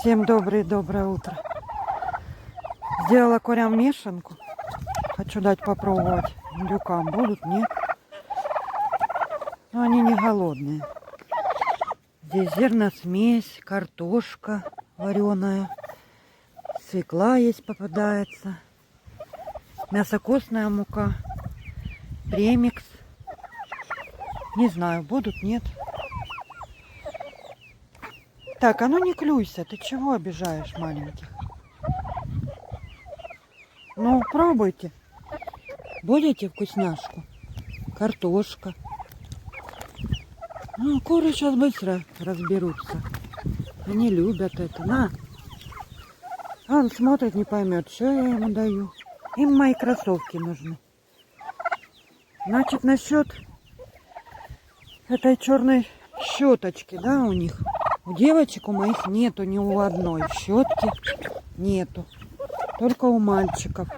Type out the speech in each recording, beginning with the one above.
Всем доброе утро. Сделала курям мешанку. Хочу дать попробовать. Индюкам будут, нет? Но они не голодные. Здесь зерносмесь, картошка вареная, свекла есть попадается, мясокостная мука, премикс. Не знаю, будут, нет. Так, а ну не клюйся, ты чего обижаешь маленьких? Ну, пробуйте. Будете вкусняшку? Картошка. Ну, куры сейчас быстро разберутся. Они любят это. На. А он смотрит, не поймет, что я ему даю. Им мои кроссовки нужны. Значит, насчет этой черной щеточки, да, у них. У девочек у моих нету ни у одной щетки. Нету. Только у мальчиков.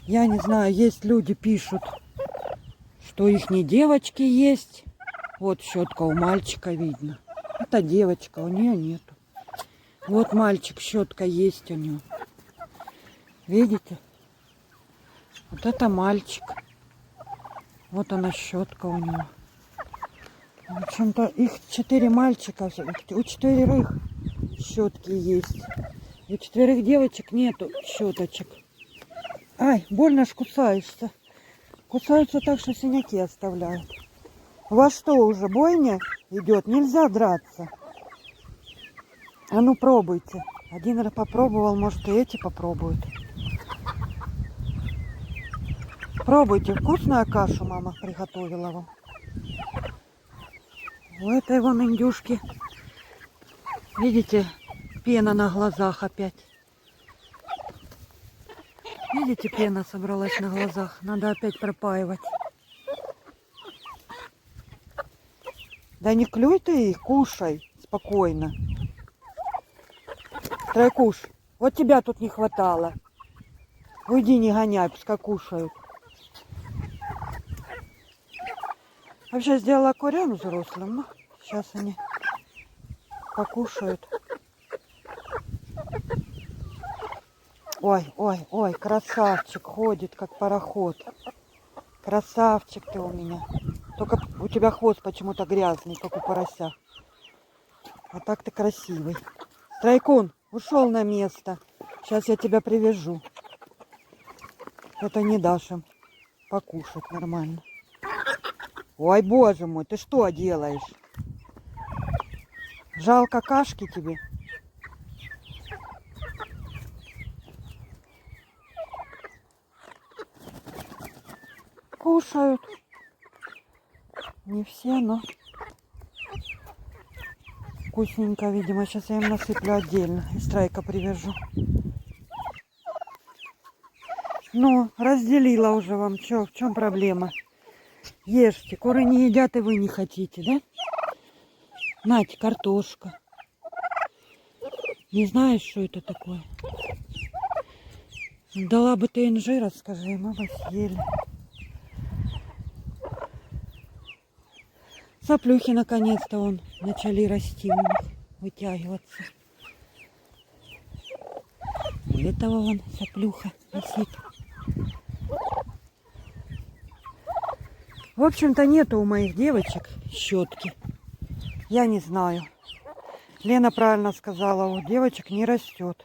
Я не знаю, есть люди пишут, что их не девочки есть. Вот щетка у мальчика видно. Это девочка, у нее нету. Вот мальчик, щетка есть у него. Видите? Вот это мальчик. Вот она щетка у него. В общем-то, их 4 мальчика. У 4 щетки есть. У 4 девочек нету щеточек. Ай, больно ж кусаешься. Кусаются так, что синяки оставляют. У вас что, уже бойня идет? Нельзя драться. А ну пробуйте. Один раз попробовал, может и эти попробуют. Пробуйте. Вкусную кашу мама приготовила вам. У этой вон индюшки. Видите, пена на глазах опять. Видите, пена собралась на глазах. Надо опять пропаивать. Да не клюй ты их, кушай спокойно. Тройкуш, вот тебя тут не хватало. Уйди, не гоняй, пускай кушают. Вообще сделала курям взрослым, но сейчас они покушают. Ой, ой, ой, красавчик, ходит как пароход. Красавчик ты у меня. Только у тебя хвост почему-то грязный, как у порося. А так ты красивый. Тройкун, ушел на место. Сейчас я тебя привяжу. Это не дашь им покушать нормально. Ой, боже мой, ты что делаешь? Жалко кашки тебе? Кушают. Не все, но вкусненько, видимо. Сейчас я им насыплю отдельно. И Страйка привяжу. Ну, разделила уже вам. Чё, в чем проблема? Ешьте. Куры не едят, и вы не хотите, да? Нате, картошка. Не знаешь, что это такое? Дала бы ты инжира, скажи, мы бы съели. Соплюхи наконец-то вон начали расти у них, вытягиваться. У этого вон соплюха висит. В общем-то нету у моих девочек щетки. Я не знаю. Лена правильно сказала, у девочек не растет.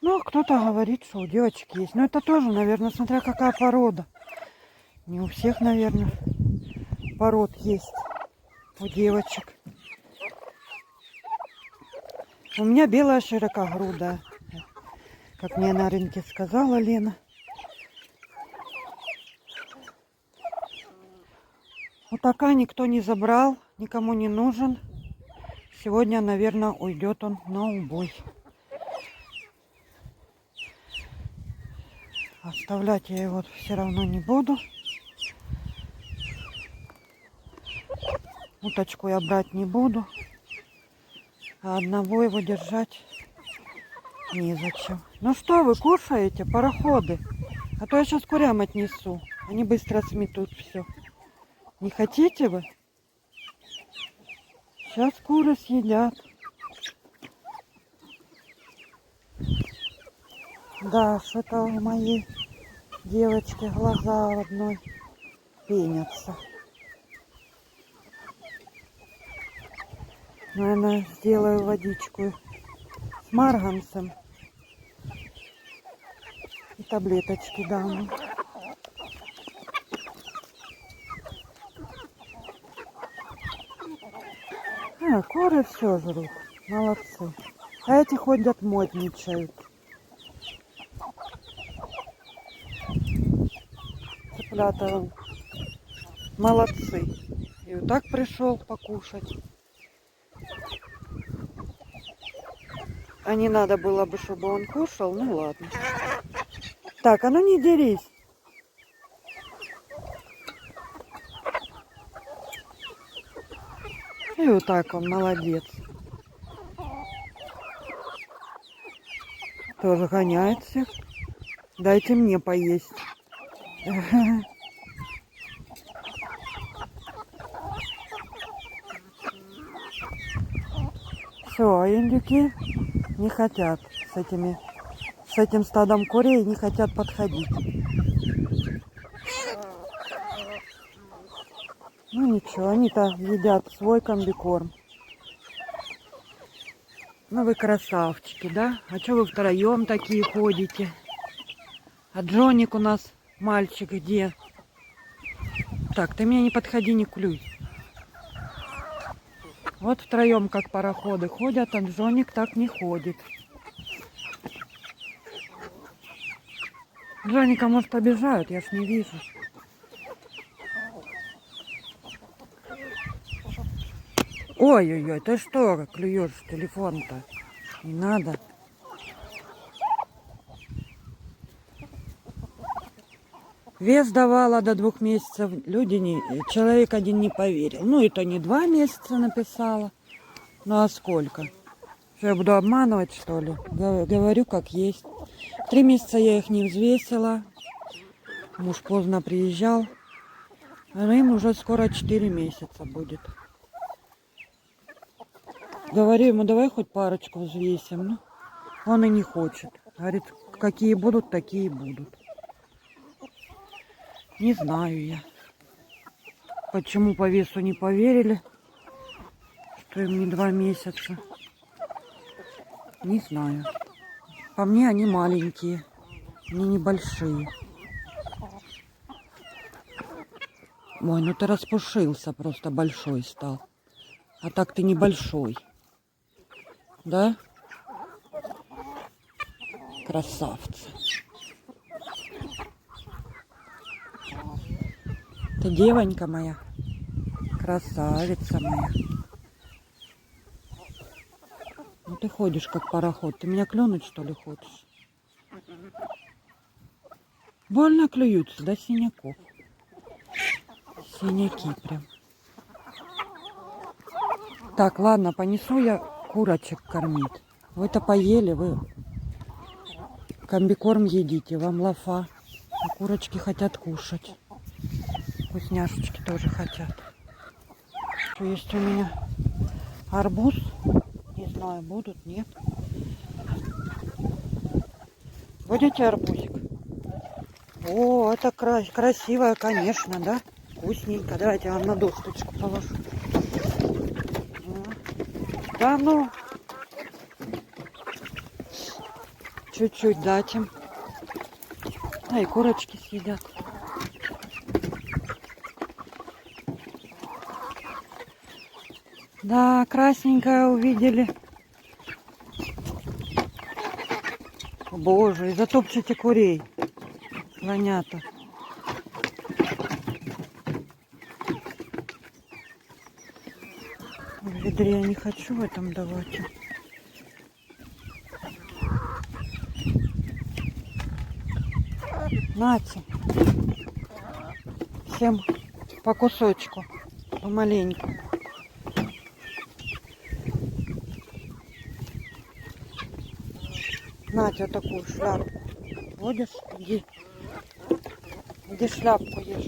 Ну, кто-то говорит, что у девочек есть. Но это тоже, наверное, смотря какая порода. Не у всех, наверное, пород есть у девочек. У меня белая широкогрудая, как мне на рынке сказала Лена. Вот такая никто не забрал, никому не нужен. Сегодня, наверное, уйдет он на убой. Оставлять я его все равно не буду. Уточку я брать не буду. А одного его держать незачем. Ну что вы кушаете, пароходы? А то я сейчас курям отнесу. Они быстро сметут все. Не хотите вы? Сейчас куры съедят. Да, что-то у моей девочки глаза в одной пенятся. Наверное, сделаю водичку с марганцем и таблеточки дам. Куры все жрут. Молодцы. А эти ходят модничают. Цыплята молодцы. И вот так пришел покушать. А не надо было бы, чтобы он кушал. Ну ладно. Так, а ну не дерись. И вот так он молодец. Тоже гоняет всех. Дайте мне поесть. Все, а индюки не хотят с этим стадом курей не хотят подходить. Ну ничего, они-то едят свой комбикорм. Ну вы красавчики, да? А что вы втроем такие ходите? А Джоник у нас мальчик где? Так, ты меня не подходи, не клюй. Вот втроем как пароходы ходят, а Джоник так не ходит. Джоника, может, обижают, я ж не вижу. Ой-ой-ой, ты что клюешь в телефон-то? Не надо. Вес давала до 2 месяцев. Человек один не поверил. Ну, это не 2 месяца написала. Ну, а сколько? Что я буду обманывать, что ли? Говорю, как есть. 3 месяца я их не взвесила. Муж поздно приезжал. А им уже скоро 4 месяца будет. Говорю ему, давай хоть парочку взвесим. Ну, он и не хочет. Говорит, какие будут, такие будут. Не знаю я, почему по весу не поверили, что им не 2 месяца. Не знаю. По мне они маленькие, они небольшие. Ой, ну ты распушился, просто большой стал. А так ты небольшой. Да? Красавцы. Ты девонька моя. Красавица моя. Ну ты ходишь как пароход. Ты меня клюнуть, что ли, хочешь? Больно клюются, да, синяков? Синяки прям. Так, ладно, понесу я курочек кормить. Вы-то поели, вы комбикорм едите, вам лафа. А курочки хотят кушать. Вкусняшечки тоже хотят. Что есть у меня? Арбуз. Не знаю, будут, нет. Будете арбузик? О, это красивая, конечно, да? Вкусненько. Давайте я вам на досточку положу. Да ну. Чуть-чуть дать им. Да, и курочки съедят. Да, красненькое увидели. О, боже, и затопчите курей. Слонята. В ведре я не хочу в этом давать. Нате. Всем по кусочку, помаленьку. Нате вот такую шляпку. Будешь? Иди. Иди шляпку ешь.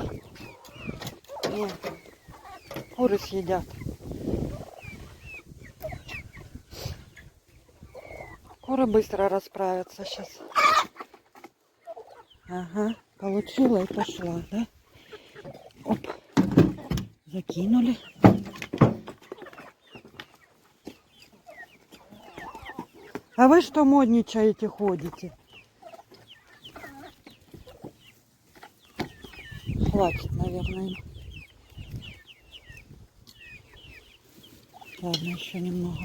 Нет. Куры съедят. Куры быстро расправятся сейчас. Ага, получила и пошла, да? Оп, закинули. А вы что модничаете, ходите? Хватит, наверное. Ладно, еще немного.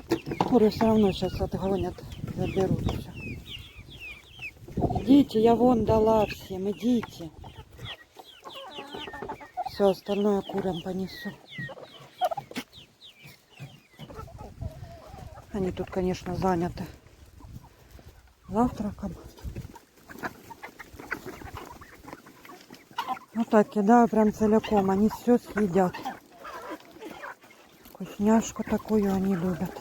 Да. Куры все равно сейчас отгонят, заберут все. Идите, я вон дала всем, идите. Все остальное курям понесу. Они тут, конечно, заняты завтраком. Вот так кидаю прям целиком, они все съедят. Вкусняшку такую они любят.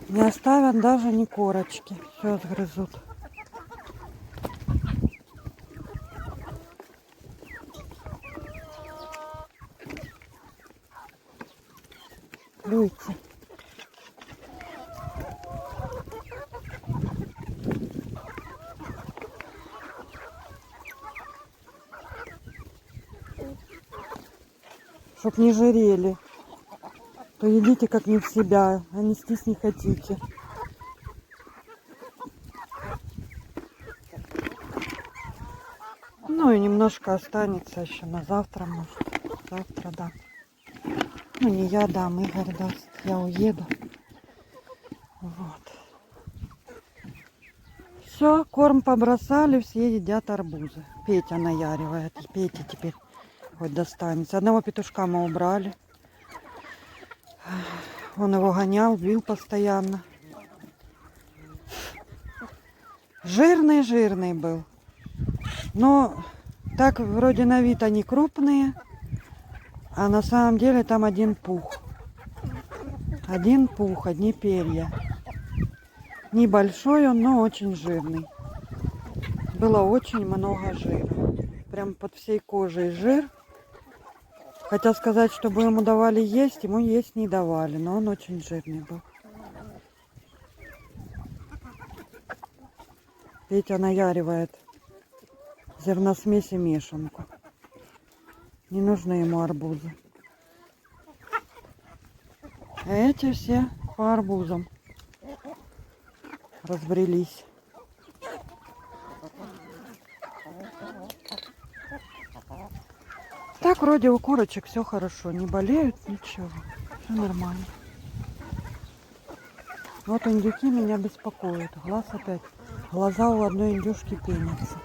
Не оставят даже ни корочки. Все сгрызут. Плюйте. Чтоб не жирели. То едите как не в себя, а нестись не хотите. Ну и немножко останется еще на завтра, может. Завтра, да. Ну не я дам, Игорь даст. Я уеду. Вот. Все, корм побросали, все едят арбузы. Петя наяривает. Петя теперь хоть достанется. Одного петушка мы убрали. Он его гонял, бил постоянно. Жирный был. Но так вроде на вид они крупные. А на самом деле там один пух. Один пух, одни перья. Небольшой он, но очень жирный. Было очень много жира. Прям под всей кожей жир. Хотя сказать, чтобы ему давали есть, ему есть не давали. Но он очень жирный был. Петя наяривает зерносмеси мешанку. Не нужны ему арбузы. А эти все по арбузам разбрелись. Так вроде у курочек все хорошо. Не болеют, ничего. Все нормально. Вот индюки меня беспокоят. Глаз опять. Глаза у одной индюшки пенятся.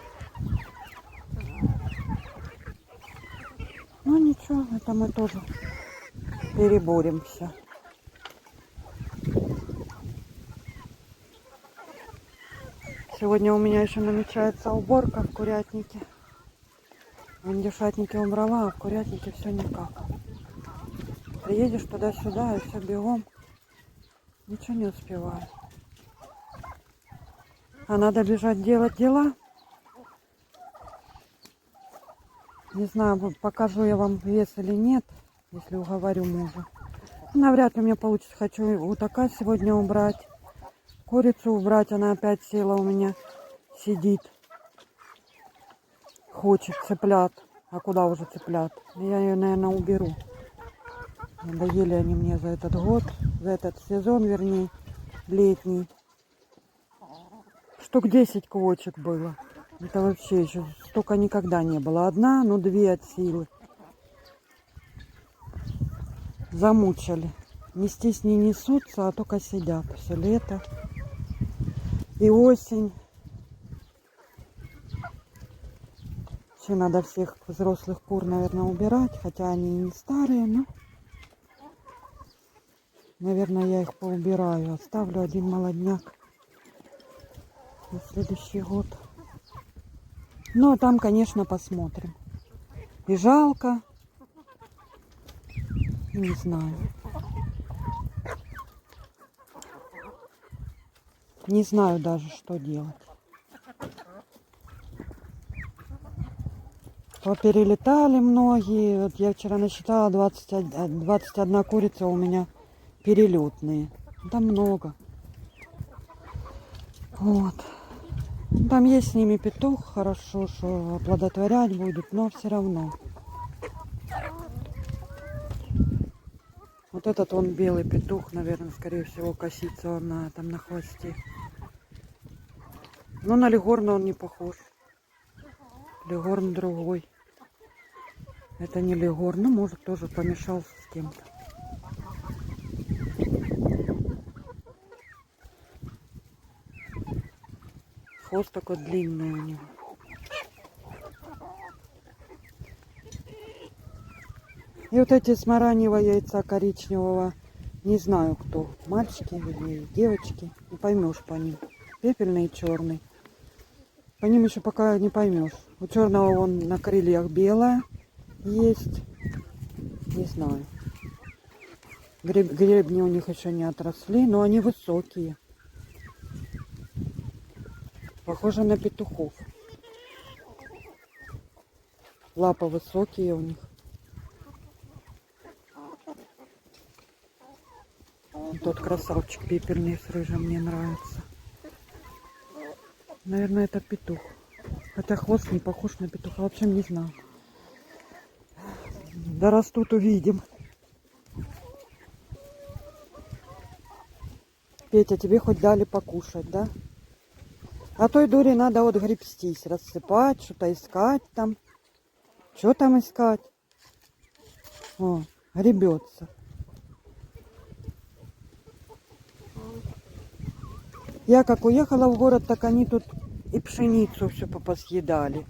Ну ничего, это мы тоже переборемся. Сегодня у меня еще намечается уборка в курятнике. В индюшатнике убрала, а в курятнике все никак. Приедешь туда-сюда и все бегом. Ничего не успеваю. А надо бежать делать дела. Не знаю, покажу я вам вес или нет, если уговорю мужа. Навряд ли у меня получится. Хочу вот такая сегодня убрать. Курицу убрать, она опять села у меня, сидит. Хочет цыплят. А куда уже цыплят? Я ее, наверное, уберу. Надоели они мне за этот год, за этот сезон, вернее, летний. Штук 10 квочек было. Это вообще еще столько никогда не было. Одна, ну 2 от силы. Замучили. Нестись не несутся, а только сидят все лето. И осень. Все надо всех взрослых кур, наверное, убирать. Хотя они не старые, но... Наверное, я их поубираю. Оставлю один молодняк на следующий год. Но там, конечно, посмотрим. И жалко. Не знаю. Не знаю даже, что делать. Поперелетали многие. Вот я вчера насчитала 21 курица у меня перелетные. Там много. Вот. Там есть с ними петух, хорошо, что оплодотворять будут, но все равно. Вот этот он белый петух, наверное, скорее всего, косится он там на хвосте. Но на легорна он не похож. Легорн другой. Это не легорн, ну, может, тоже помешался с кем-то. Хвост такой длинный у него. И вот эти с мараньего яйца коричневого, не знаю кто, мальчики или девочки, не поймешь по ним. Пепельный и черный. По ним еще пока не поймешь. У черного вон на крыльях белое есть. Не знаю. Гребни у них еще не отросли, но они высокие. Похоже на петухов. Лапы высокие у них. Тот красавчик пепельный с рыжим мне нравится. Наверное, это петух. Хотя хвост не похож на петуха. В общем, не знаю. Дорастут, увидим. Петя, тебе хоть дали покушать, да? А той дуре надо вот гребстись, рассыпать, что-то искать там. Что там искать? О, гребется. Я как уехала в город, так они тут и пшеницу все попосъедали.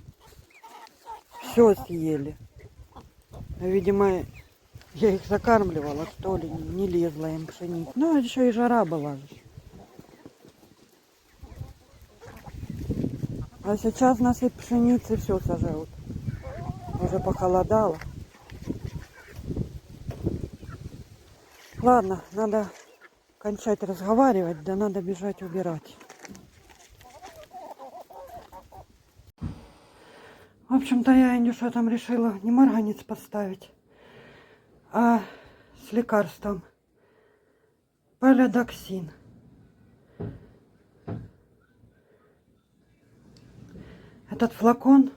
Все съели. Видимо, я их закармливала, что ли, не лезла им пшеница. Ну, еще и жара была же. А сейчас насыпь пшеницы все сажают. Уже похолодало. Ладно, надо кончать разговаривать, да надо бежать убирать. В общем-то, я Индюша там решила не марганец поставить, а с лекарством палядоксин. Этот флакон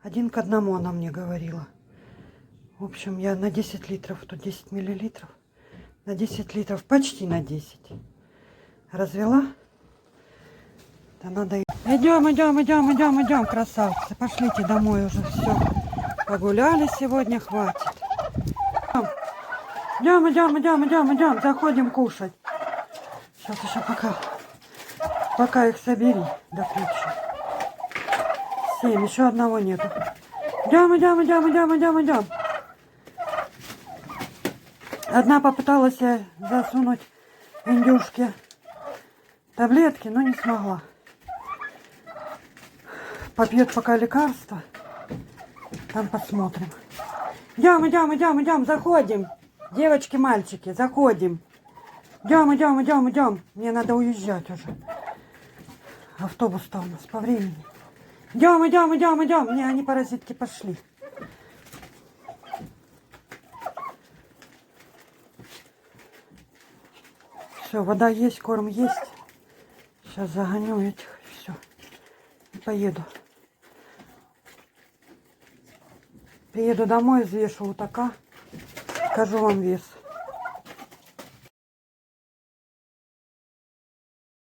1 к 1, она мне говорила. В общем, я на 10 литров, тут 10 миллилитров, на 10 литров, почти на 10 развела. Да надо... Идем, красавцы. Пошлите домой уже, все. Погуляли сегодня, хватит. Идем, заходим кушать. Сейчас еще пока их собери до ключа. 7, еще одного нету. Идем. Одна попыталась засунуть Индюшке таблетки, но не смогла. Попьет пока лекарство. Там посмотрим. Идем, заходим. Девочки, мальчики, заходим. Идем. Мне надо уезжать уже. Автобус-то у нас по времени. Идем. Не, они паразитки пошли. Все, вода есть, корм есть. Сейчас загоню этих, все. И поеду. Приеду домой, взвешу утока. Покажу вам вес.